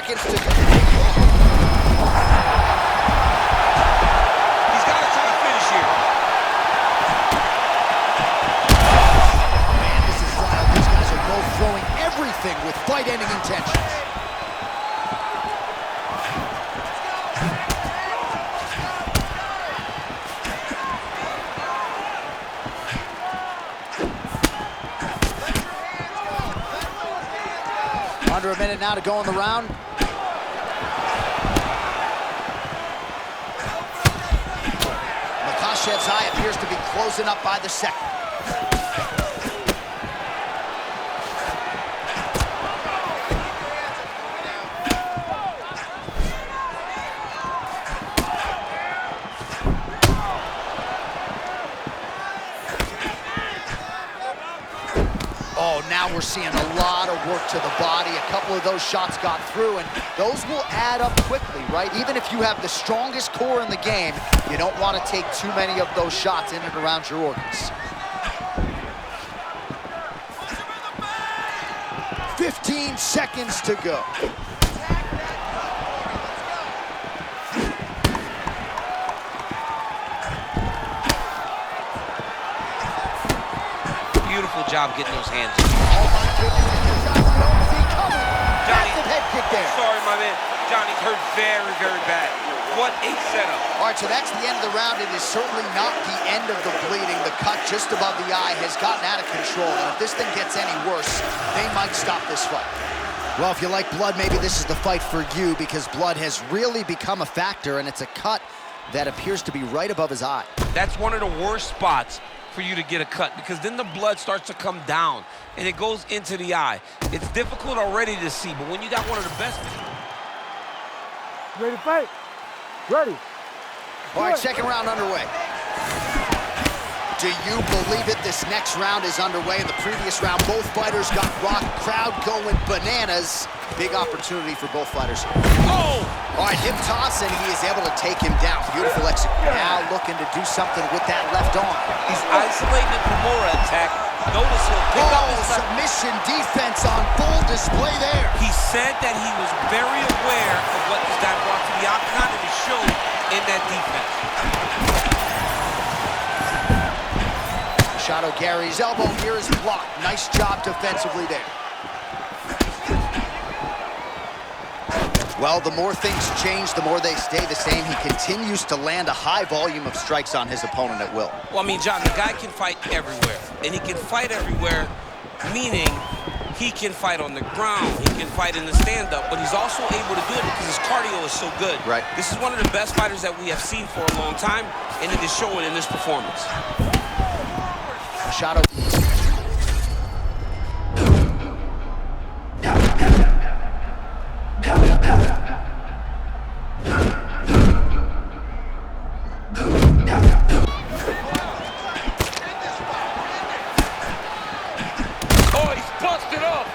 seconds to go. He's got to try to finish here. Man, this is wild. These guys are both throwing everything with fight-ending intentions. Under a minute now to go in the round. Makhachev's eye appears to be closing up by the second. Oh, now we're seeing a lot of work to the body. A couple of those shots got through, and those will add up quickly, right? Even if you have the strongest core in the game, you don't want to take too many of those shots in and around your organs. 15 seconds to go. Beautiful job getting those hands. Oh my goodness, the shots you don't see coming. Johnny, massive head kick there. Sorry, my man. Johnny's hurt very, very bad. What a setup. All right, so that's the end of the round. It is certainly not the end of the bleeding. The cut just above the eye has gotten out of control. And if this thing gets any worse, they might stop this fight. Well, if you like blood, maybe this is the fight for you, because blood has really become a factor, and it's a cut that appears to be right above his eye. That's one of the worst spots for you to get a cut, because then the blood starts to come down and it goes into the eye. It's difficult already to see, but when you got one of the best. Ready to fight? Ready. All right, second round underway. Do you believe it? This next round is underway. In the previous round, both fighters got rocked. Crowd going bananas. Big opportunity for both fighters. Oh! All right, hip toss, and he is able to take him down. Beautiful execution. Now looking to do something with that left arm. He's isolating the Kimura attack. Notice he'll pick up his left. Submission defense on full display there. He said that he was very aware of what this guy brought to the octagon, and it showed in that defense. Machado Garry's elbow here is blocked. Nice job defensively there. Well, the more things change, the more they stay the same. He continues to land a high volume of strikes on his opponent at will. Well, I mean, John, the guy can fight everywhere. And he can fight everywhere, meaning he can fight on the ground, he can fight in the stand-up, but he's also able to do it because his cardio is so good. Right. This is one of the best fighters that we have seen for a long time, and it is showing in this performance. Machado. Oh, he's busted up!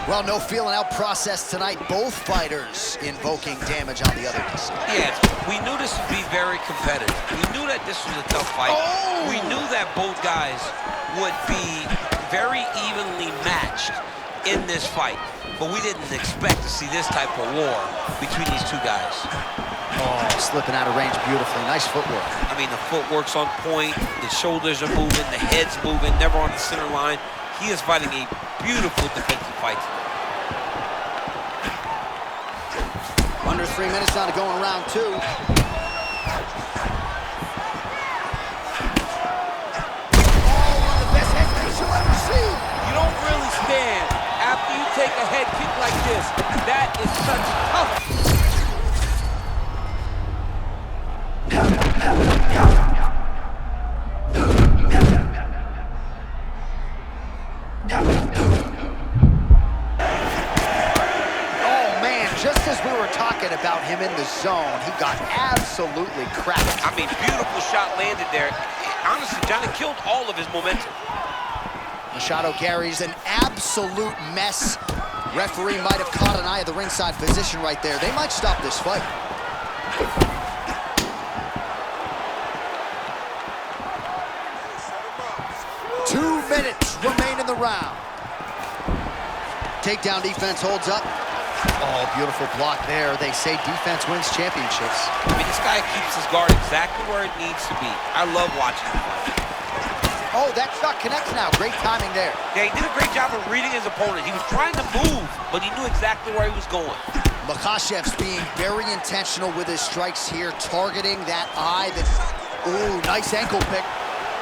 Well, no feeling out process tonight. Both fighters invoking damage on the other. Yeah, we knew this would be very competitive. We knew that this was a tough fight. Oh! We knew that both guys would be very evenly matched in this fight. But we didn't expect to see this type of war between these two guys. Oh, slipping out of range beautifully. Nice footwork. I mean, the footwork's on point, the shoulders are moving, the head's moving, never on the center line. He is fighting a beautiful defensive fight today. Under 3 minutes now to go in round two. Oh, one of the best head kicks you'll ever see. You don't really stand after you take a head kick like this. That is such tough. Just as we were talking about him in the zone, he got absolutely cracked. I mean, beautiful shot landed there. Honestly, Johnny killed all of his momentum. Machado Garry's an absolute mess. Referee might have caught an eye of the ringside position right there. They might stop this fight. round. Takedown defense holds up. Oh, beautiful block there. They say defense wins championships. I mean, this guy keeps his guard exactly where it needs to be. I love watching him fight. Oh, that shot connects now. Great timing there. Yeah, he did a great job of reading his opponent. He was trying to move, but he knew exactly where he was going. Makhachev's being very intentional with his strikes here, targeting that eye that... Ooh, nice ankle pick.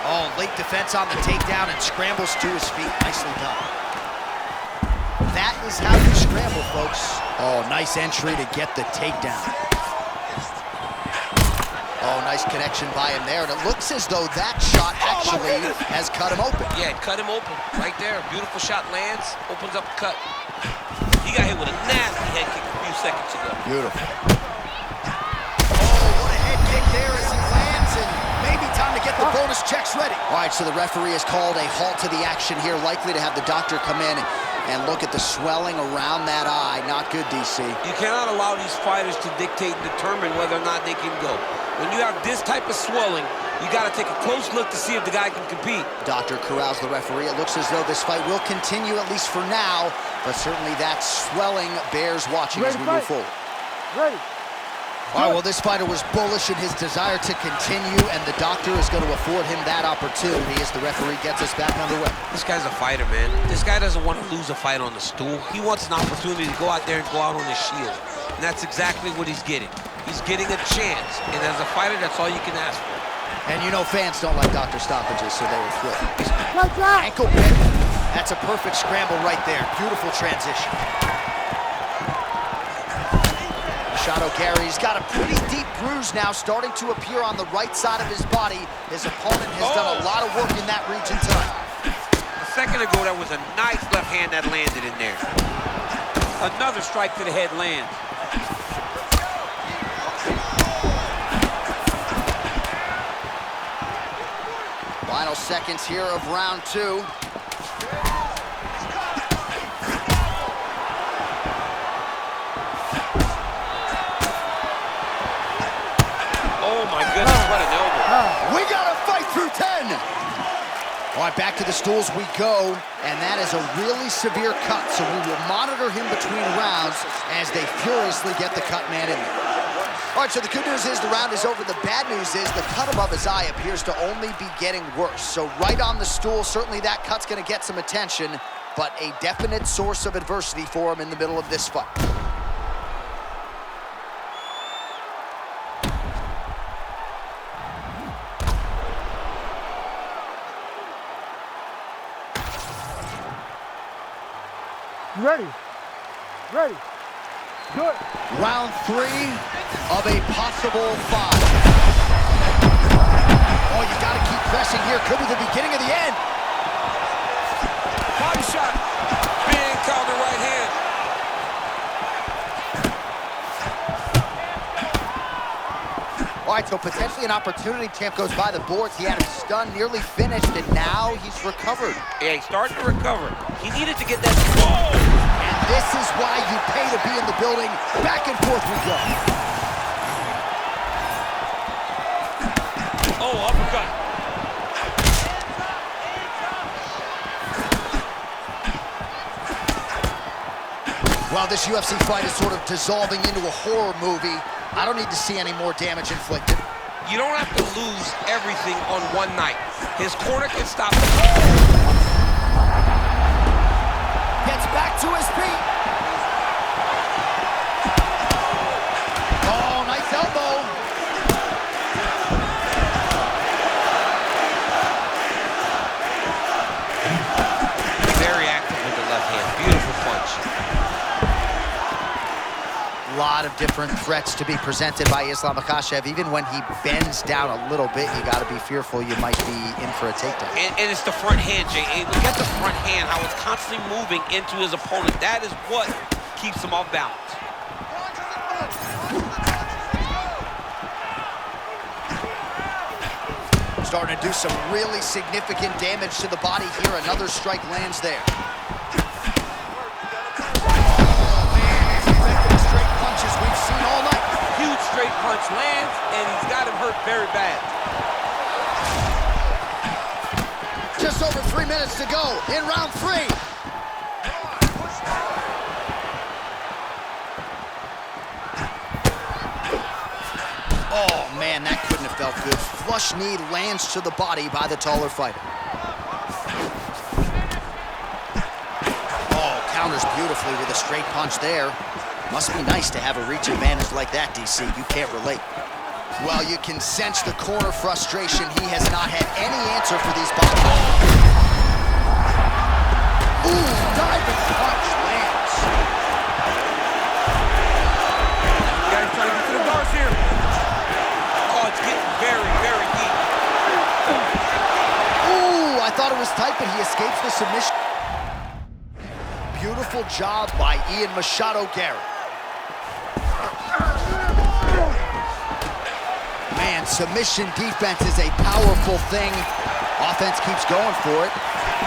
Oh, late defense on the takedown and scrambles to his feet. Nicely done. That is how you scramble, folks. Oh, nice entry to get the takedown. Oh, nice connection by him there. And it looks as though that shot actually has cut him open. Yeah, it cut him open right there. Beautiful shot lands, opens up the cut. He got hit with a nasty head kick a few seconds ago. Beautiful. Oh, what a head kick there as he lands, and maybe time to get the bonus checks ready. All right, so the referee has called a halt to the action here, likely to have the doctor come in and look at the swelling around that eye. Not good, DC. You cannot allow these fighters to dictate and determine whether or not they can go. When you have this type of swelling, you got to take a close look to see if the guy can compete. Doctor corrals the referee. It looks as though this fight will continue, at least for now, but certainly that swelling bears watching as we move forward. Ready. All right, well, this fighter was bullish in his desire to continue, and the doctor is going to afford him that opportunity as the referee gets us back underway. This guy's a fighter, man. This guy doesn't want to lose a fight on the stool. He wants an opportunity to go out there and go out on his shield, and that's exactly what he's getting. He's getting a chance, and as a fighter, that's all you can ask for. And you know fans don't like doctor stoppages, so they were thrilled. Right. Ankle pick. That's a perfect scramble right there. Beautiful transition. Garry's got a pretty deep bruise now starting to appear on the right side of his body. His opponent has done a lot of work in that region tonight. A second ago, that was a nice left hand that landed in there. Another strike to the head lands. Final seconds here of round two. What an elbow. We got to fight through 10. All right, back to the stools we go, and that is a really severe cut, so we will monitor him between rounds as they furiously get the cut man in there. All right, so the good news is the round is over. The bad news is the cut above his eye appears to only be getting worse. So right on the stool, certainly that cut's going to get some attention, but a definite source of adversity for him in the middle of this fight. Ready. Ready. Do it. Round three of a possible 5. Oh, you got to keep pressing here. Could be the beginning of the end. Body shot. Big counter right hand. All right, so potentially an opportunity. Champ goes by the boards. He had him stunned, nearly finished, and now he's recovered. Yeah, he's starting to recover. He needed to get that. Whoa! And this is why you pay to be in the building. Back and forth we go. Oh, uppercut. Well, this UFC fight is sort of dissolving into a horror movie. I don't need to see any more damage inflicted. You don't have to lose everything on one night. His corner can stop. Gets back to his feet. Oh, nice elbow. Very active with the left hand. Beautiful punch. A lot of different threats to be presented by Islam Makhachev. Even when he bends down a little bit, you got to be fearful you might be in for a takedown. And it's the front hand, Jay. Look at the front hand, how it's constantly moving into his opponent. That is what keeps him off balance. Starting to do some really significant damage to the body here. Another strike lands there. We've seen all night. Huge straight punch lands, and he's got him hurt very bad. Just just over 3 minutes to go in round 3. Oh, man, that couldn't have felt good. Flush knee lands to the body by the taller fighter. Oh, counters beautifully with a straight punch there. Must be nice to have a reach advantage like that, DC. You can't relate. Well, you can sense the corner frustration. He has not had any answer for these body. Ooh, diving punch lands. Guys, trying to get to the bars here. Oh, it's getting very, very deep. Ooh, I thought it was tight, but he escapes the submission. Beautiful job by Ian Machado Garry. Man, submission defense is a powerful thing. Offense keeps going for it.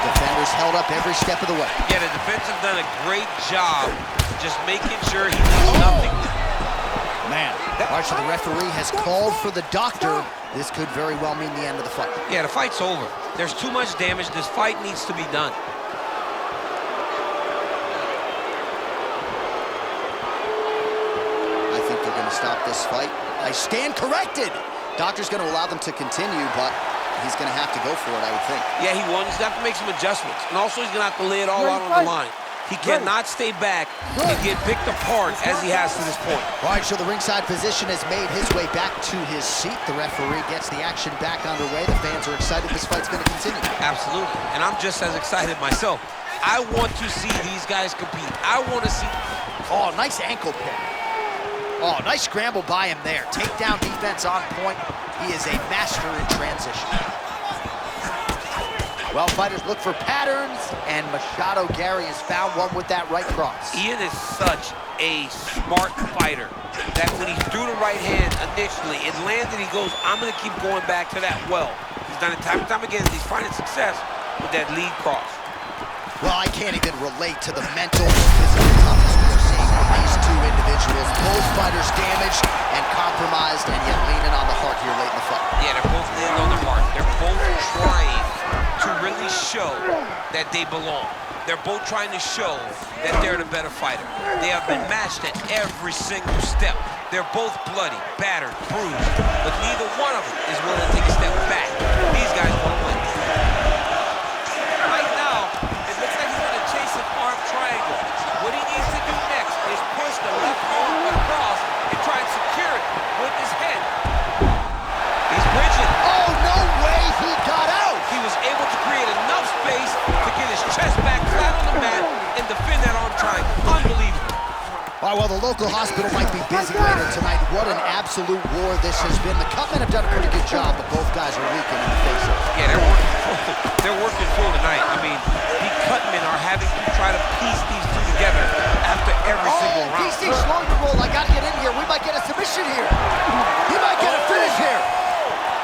Defenders held up every step of the way. Yeah, the defense have done a great job just making sure he does nothing. Man, so the referee has called for the doctor. This could very well mean the end of the fight. Yeah, the fight's over. There's too much damage. This fight needs to be done. I think they're going to stop this fight. I stand corrected. Doctor's going to allow them to continue, but he's going to have to go for it, I would think. Yeah, he won. He's going to have to make some adjustments. And also, he's going to have to lay it all out on the line. He cannot stay back and get picked apart as he has to this point. All right, so the ringside physician has made his way back to his seat. The referee gets the action back underway. The fans are excited. This fight's going to continue. Absolutely. And I'm just as excited myself. I want to see these guys compete. I want to see... Oh, nice ankle pick. Oh, nice scramble by him there. Takedown defense on point. He is a master in transition. Well, fighters look for patterns, and Machado Garry has found one with that right cross. Ian is such a smart fighter that when he threw the right hand initially, it landed, he goes, I'm going to keep going back to that well. He's done it time and time again. He's finding success with that lead cross. Well, I can't even relate to the mental physical toughness we are seeing from these two individuals. Both fighters damaged and compromised, and yet leaning on the heart here late in the fight. Yeah, they're both leaning on the heart. They're both trying to really show that they belong. They're both trying to show that they're the better fighter. They have been matched at every single step. They're both bloody, battered, bruised, but neither one of them is willing to take a step back. These guys want to win. Right now, it looks like he's going to chase an arm triangle. What he needs to do next is push the left arm across and try and secure it with his head. He's bridging. Oh, no way he got out! He was able to create enough space to get his chest back flat on the mat and defend that arm triangle. Unbelievable. All right, well, the local hospital might be busy later tonight. What an absolute war this has been. The Cutmen have done a pretty good job, but both guys are weakened in the face of it. Yeah, they're working full tonight. I mean, the Cutmen are having to try to piece these two together after every single round. DC slowing the roll. I got to get in here. We might get a submission here. He might get a finish here.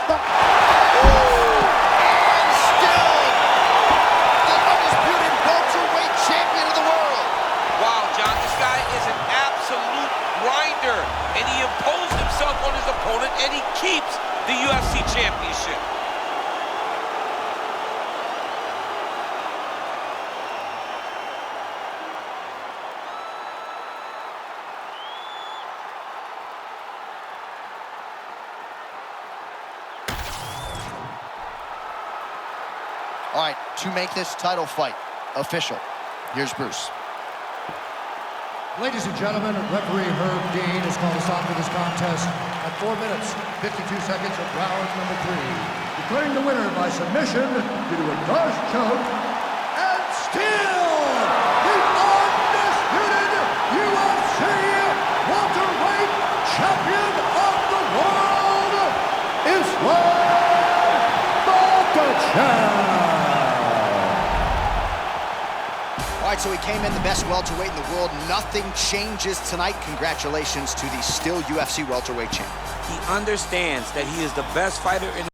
And still, the undisputed welterweight champion of the world. Wow, John, this guy is an absolute grinder, and he imposed himself on his opponent, and he keeps the UFC championship. All right, to make this title fight official, here's Bruce. Ladies and gentlemen, referee Herb Dean has called a stop to this contest at 4 minutes, 52 seconds of round number 3. Declaring the winner by submission due to a harsh choke, and still the undisputed UFC welterweight champion of the world, Islam Makhachev. All right, so he came in the best welterweight in the world. Nothing changes tonight. Congratulations to the still UFC welterweight champ. He understands that he is the best fighter in